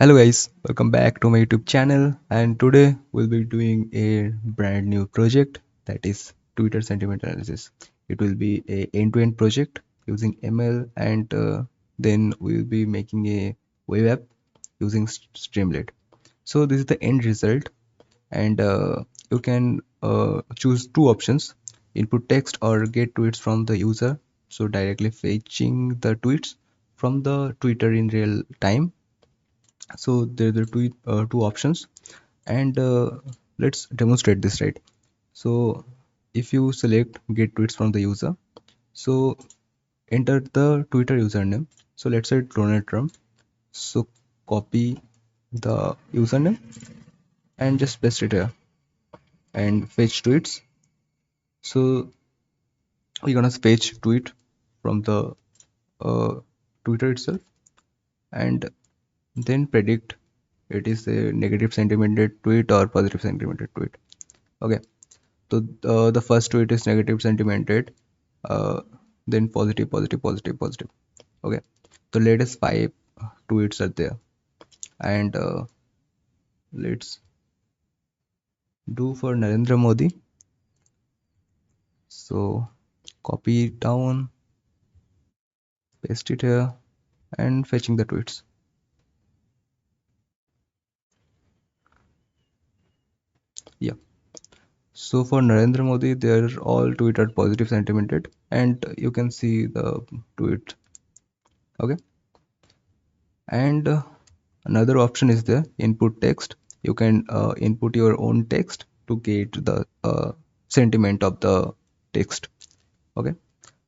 Hello guys, welcome back to my YouTube channel, and today we'll be doing a brand new project, that is Twitter sentiment analysis. It will be a end-to-end project using ML, and then we'll be making a web app using Streamlit. So this is the end result, and you can choose two options: input text or get tweets from the user. So directly fetching the tweets from the Twitter in real time. So there are two options, and let's demonstrate this, right? So if you select get tweets from the user, so enter the Twitter username. So let's say Donald Trump. So copy the username and just paste it here and fetch tweets. So we're gonna fetch tweet from the uh, Twitter itself, and then predict it is a negative sentimented tweet or positive sentimented tweet. Okay. So the first tweet is negative sentimented, uh, then positive, positive, positive, positive. Okay. The latest five tweets are there, and let's do for Narendra Modi. So copy it down, paste it here, and fetching the tweets. Yeah. So for Narendra Modi, they're all tweeted positive sentimented, and you can see the tweet. Okay. And another option is the input text. You can input your own text to get the sentiment of the text. Okay.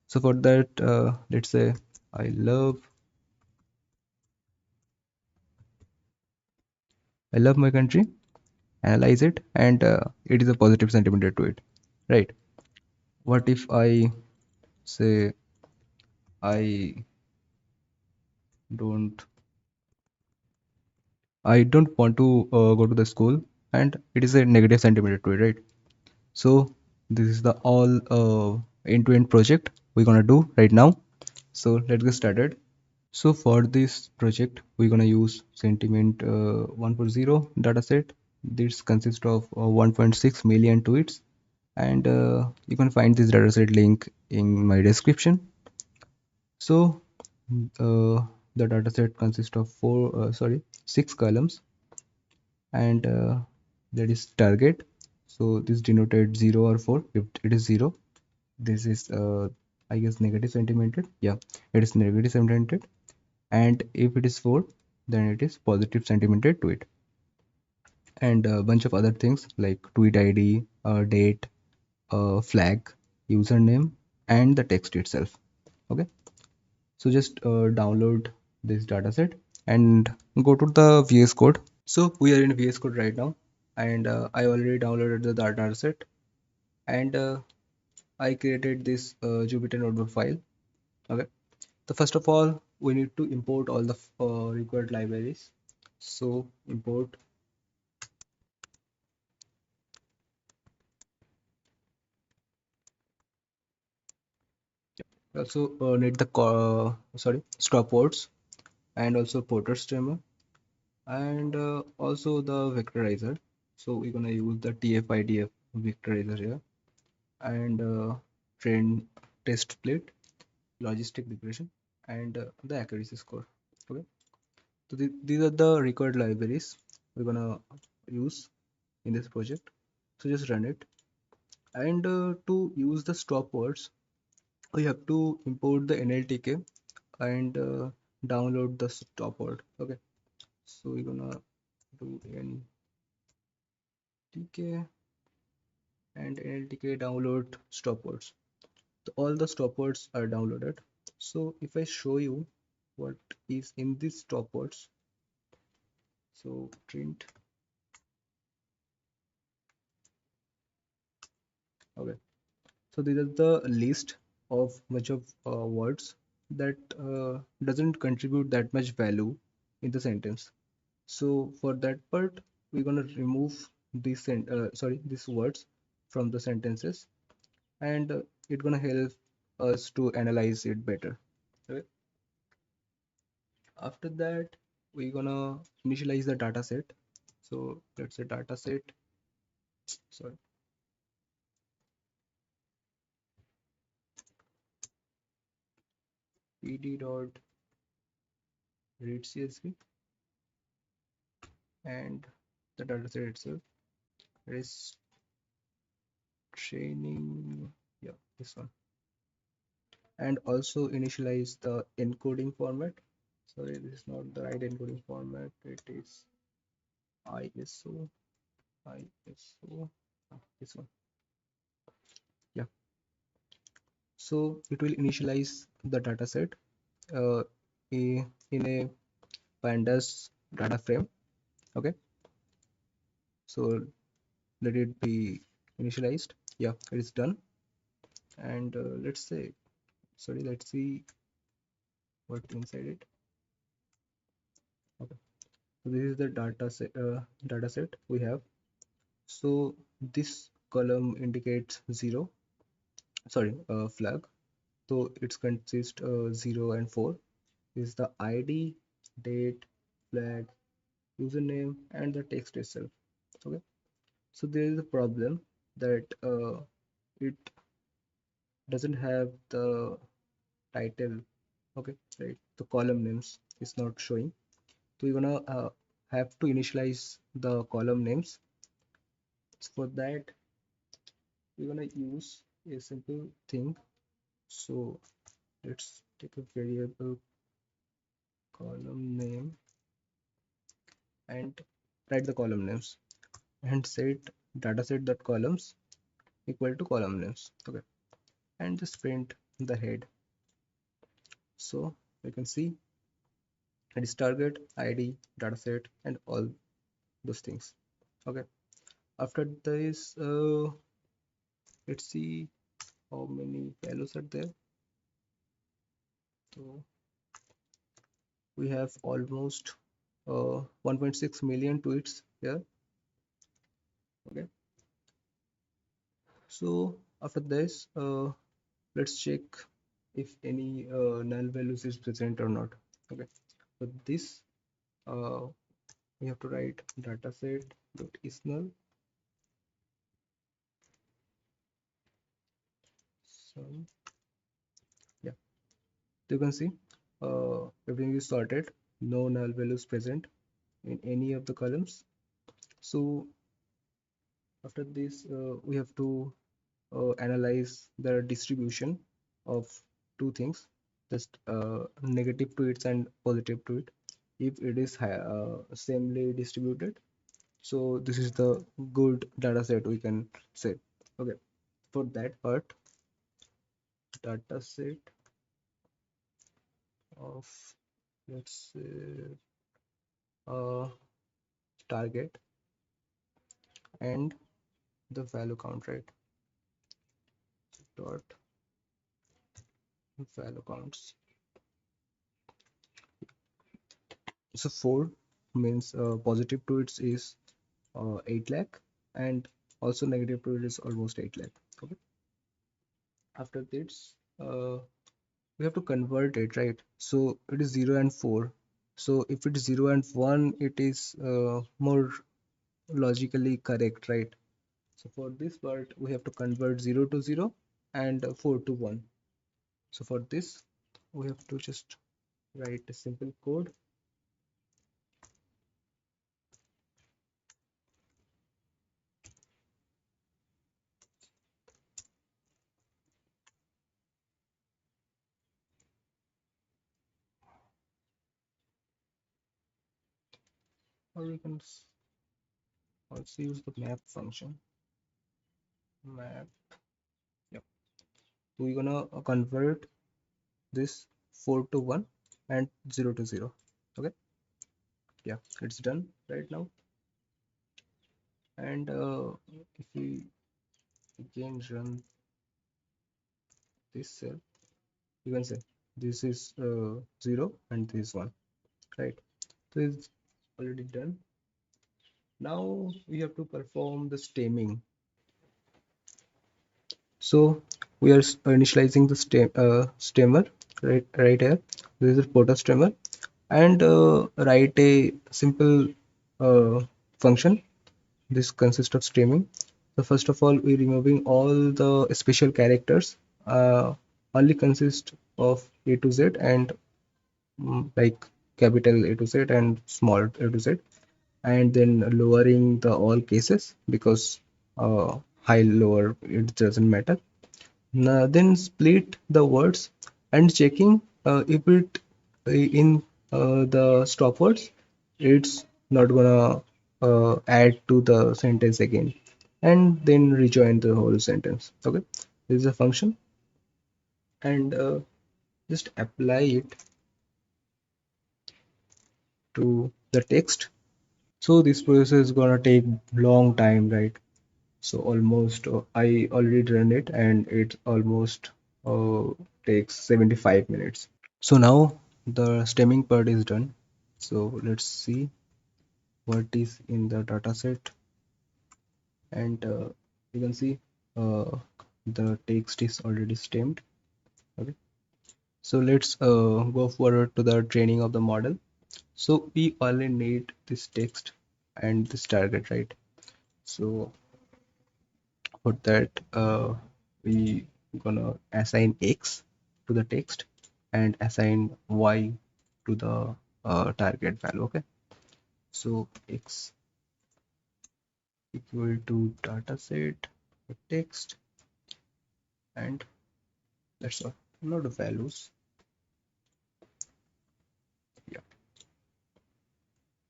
So for that, let's say I love I love my country. Analyze it, and it is a positive sentiment to it, right? What if I say I don't I don't want to go to the school, and it is a negative sentiment to it, right? So this is the all end-to-end project we're gonna do right now. So let's get started. So for this project, we're gonna use sentiment 1.0 dataset. This consists of 1.6 million tweets, and you can find this dataset link in my description. So the dataset consists of six columns, and that is target. So this denoted 0 or 4 if it is 0. This is I guess negative sentimented. Yeah, it is negative sentimented. And if it is 4, then it is positive sentimented tweet, and a bunch of other things like tweet id, date, flag, username, and the text itself. Okay. So just download this dataset and go to the VS Code. So we are in VS Code right now, and I already downloaded the dataset, and I created this Jupyter notebook file. Okay. So first of all, we need to import all the required libraries. So import. Also need the stopwords, and also porter streamer, and also the vectorizer. So we're gonna use the TF-IDF vectorizer here, and train test split, logistic regression, and the accuracy score. Okay. So these are the required libraries we're gonna use in this project. So just run it, and to use the stopwords, we have to import the NLTK and download the stopword. Okay. So we're gonna do NLTK and NLTK download stopwords. So all the stopwords are downloaded. So if I show you what is in these stopwords, so print. Okay. So these are the list of much of words that doesn't contribute that much value in the sentence. So for that part, we're gonna remove these words from the sentences, and it's gonna help us to analyze it better. Okay. After that, we're gonna initialize the data set. So let's say data set, sorry, pd dot read csv, and the data set itself is training, yeah, this one. And also initialize the encoding format. Sorry, this is not the right encoding format. It is ISO, ISO, this one. Yeah. So it will initialize the data set uh, in a pandas data frame. Okay. So let it be initialized. Yeah, it is done. And let's say, sorry, let's see what inside it. Okay. So this is the data set we have. So this column indicates zero, sorry, flag. So it's consist 0 and 4 is the ID, date, flag, username, and the text itself. Okay. So there is a problem that it doesn't have the title. Okay, right? The column names is not showing. So you're gonna have to initialize the column names. So for that, we're gonna use a simple thing. So let's take a variable column name and write the column names and set dataset.columns equal to column names. Okay, and just print the head. So you can see it is target, ID, dataset, and all those things. Okay, after this, let's see how many values are there. So we have almost 1.6 million tweets here. Okay, so after this, let's check if any null values is present or not. Okay, so this uh, we have to write dataset dot is null. So yeah, you can see everything is sorted, no null values present in any of the columns. So after this, we have to analyze the distribution of two things, just negative tweets and positive tweet. If it is samely distributed, so this is the good data set we can say. Okay, for that part, data set of, let's say, uh, target and the value count, right? Dot value counts. So 4 means positive tweets is 8 lakh, and also negative tweets is almost 8 lakh. Okay, after this, we have to convert it, right? So it is 0 and 4. So if it is 0 and 1, it is more logically correct, right? So for this part, we have to convert 0 to 0 and 4 to 1. So for this, we have to just write a simple code. Or we can also use the map function. Map. Yep. We're gonna convert this 4 to 1 and 0 to 0. Okay. Yeah, it's done right now. And if we again run this cell, you can say this is 0 and this 1, right? So it's already done. Now we have to perform the stemming. So we are initializing the stemmer right here. This is the proto stemmer. and write a simple function. This consists of streaming. So first of all, we're removing all the special characters. Only consist of A to Z and like capital A to Z and small A to Z, and then lowering the all cases because high lower it doesn't matter. Then split the words and checking if it in the stop words it's not gonna add to the sentence again, and then rejoin the whole sentence. Okay, this is a function, and just apply it to the text. So this process is gonna take long time, right? So almost I already run it and it almost uh, takes 75 minutes. So now the stemming part is done. So let's see what is in the dataset, and you can see uh, the text is already stemmed. Okay, so let's go forward to the training of the model. So we only need this text and this target, right? So for that we gonna assign x to the text and assign y to the target value. Okay, so x equal to dataset text, and that's all, not the values. Yeah,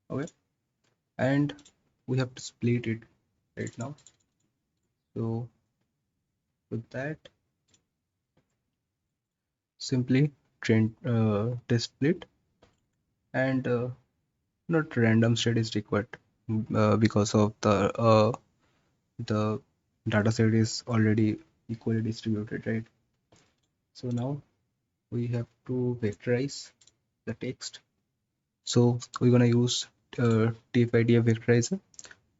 okay, and we have to split it right now. So with that, simply train test split, and not random statistic, but because of the data set is already equally distributed, right? So now we have to vectorize the text. So we're gonna use TF-IDF vectorizer,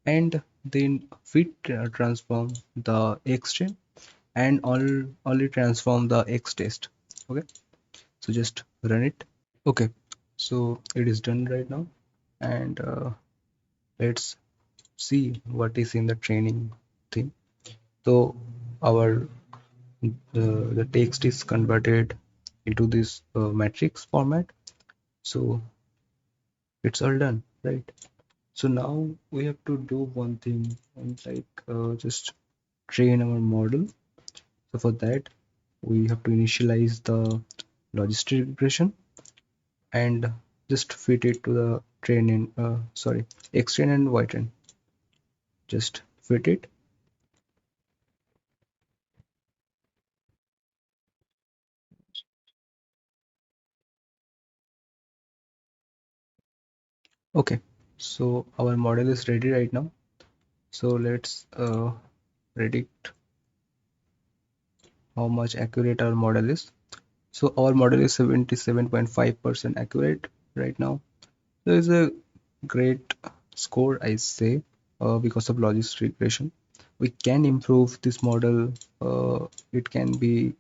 and then we transform the X string and only transform the X test. Okay, so just run it. Okay, so it is done right now, and let's see what is in the training thing. So our the text is converted into this matrix format. So it's all done, right? So now we have to do one thing, and like just train our model. So for that we have to initialize the logistic regression and just fit it to the train in sorry, x train and y train. Just fit it. Okay, so our model is ready right now. So let's predict how much accurate our model is. So our model is 77.5% accurate right now. There is a great score, I say, because of logistic regression. We can improve this model. It can be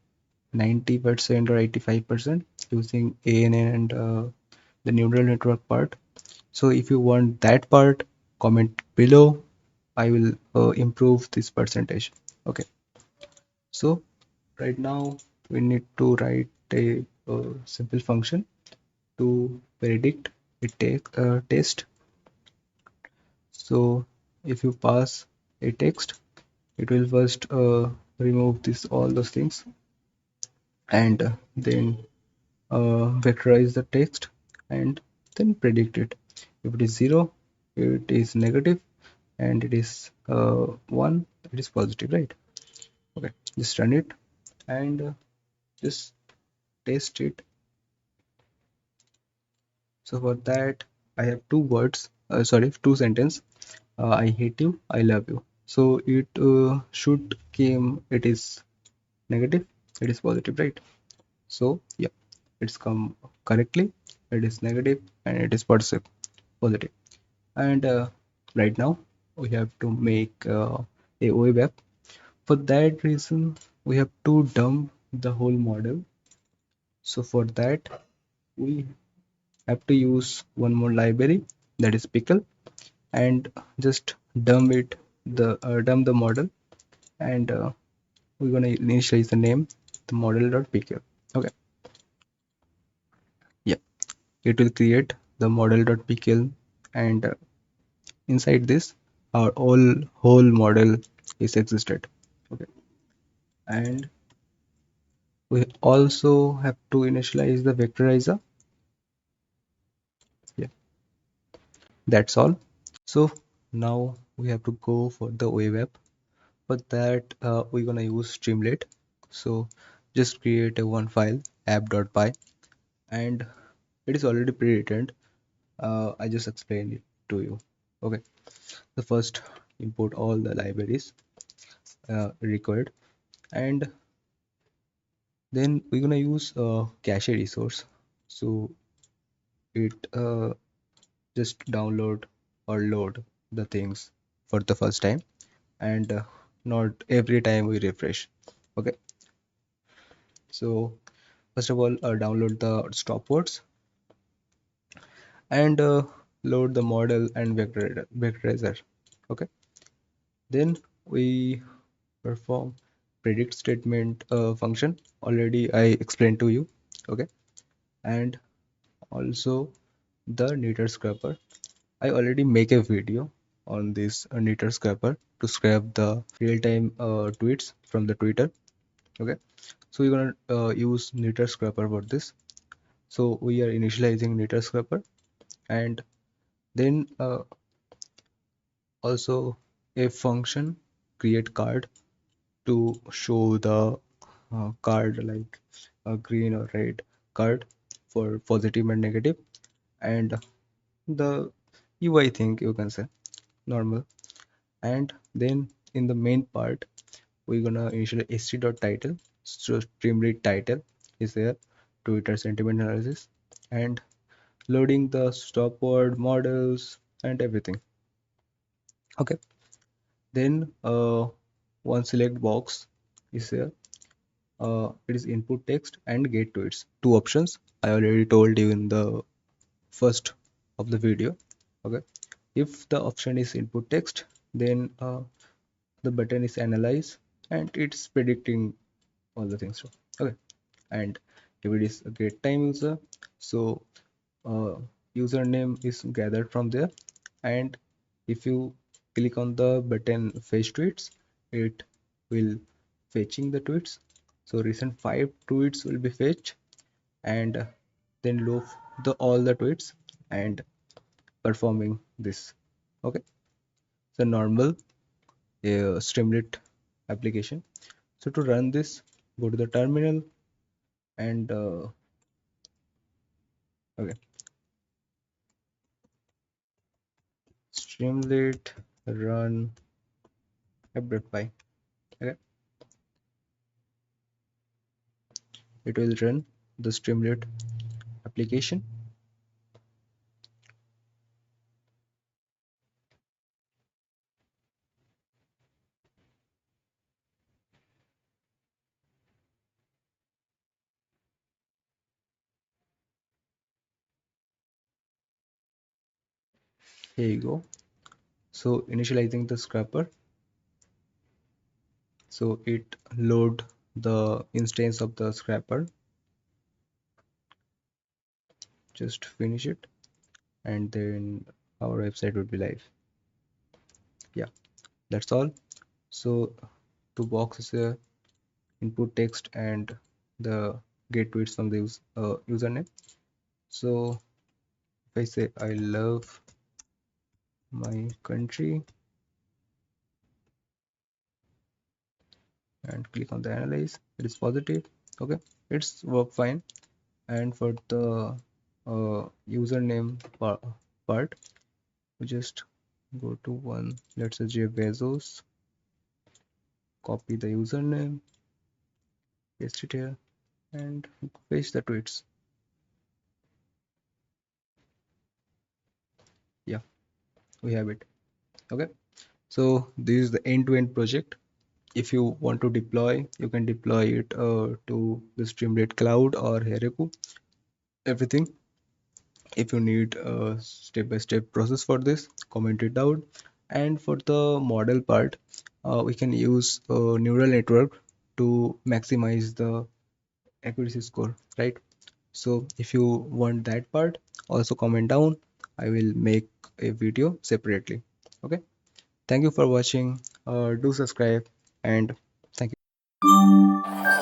90% or 85% using ANN and the neural network part. So if you want that part, comment below. I will improve this percentage. Okay. So right now we need to write a simple function to predict a test. So if you pass a text, it will first remove this all those things, and then vectorize the text and then predict it. If it is 0, it is negative, and it is 1, it is positive, right? Okay, just run it and just test it. So for that I have two words, sorry, two sentence. I hate you, I love you. So it should came, it is negative, it is positive, right? So yeah, it's come correctly, it is negative and it is positive. And right now we have to make a web app. For that reason we have to dump the whole model. So for that we have to use one more library, that is pickle, and just dump the model, and we're gonna initialize the name, the model.pickle. Okay, yeah, it will create the model.pickle, and inside this our whole model is existed. Okay, and we also have to initialize the vectorizer. Yeah, that's all. So now we have to go for the web app. For that, we're gonna use Streamlit. So just create a one file, app.py, and it is already pre-written. I just explained it to you. Okay. The first, import all the libraries required, and then we're gonna use cache resource. So it just download or load the things for the first time, and not every time we refresh. Okay, so first of all, download the stopwords, and load the model and vectorizer. Okay, then we perform predict statement function, already I explained to you. Okay, and also the knitter scraper. I already make a video on this knitter scraper to scrap the real-time tweets from the Twitter. Okay, so we're gonna use knitter scraper for this. So we are initializing knitter scraper, and then also a function create card to show the card, like a green or red card for positive and negative, and the UI thing you can say normal. And then in the main part, we're gonna initially st.title. So streamlit title is there, Twitter sentiment analysis, and loading the stopword models and everything. Okay, then one select box is there. It is input text and get tweets, two options I already told you in the first of the video. Okay, if the option is input text, then the button is analyze, and it's predicting all the things. Okay, and if it is a get time user, so uh, username is gathered from there, and if you click on the button fetch tweets, it will fetching the tweets. So recent 5 tweets will be fetched, and then loop the all the tweets and performing this. Okay, so normal Streamlit application. So to run this, go to the terminal, and okay, Streamlit run app.py. Okay, it will run the Streamlit application. Here you go. So initializing the scraper, so it load the instance of the scraper. Just finish it, and then our website would be live. Yeah, that's all. So two boxes here, input text and the get tweets from the username. So if I say I love my country and click on the analyze, it is positive. Okay, it's work fine. And for the username part, we just go to one, let's say Jeff Bezos, copy the username, paste it here, and paste the tweets. Yeah, we have it. Okay, so this is the end-to-end project. If you want to deploy, you can deploy it to the Streamlit cloud or Heroku, everything. If you need a step-by-step process for this, comment it down. And for the model part, we can use a neural network to maximize the accuracy score, right? So if you want that part, also comment down. I will make a video separately. Okay. Thank you for watching. Do subscribe and thank you.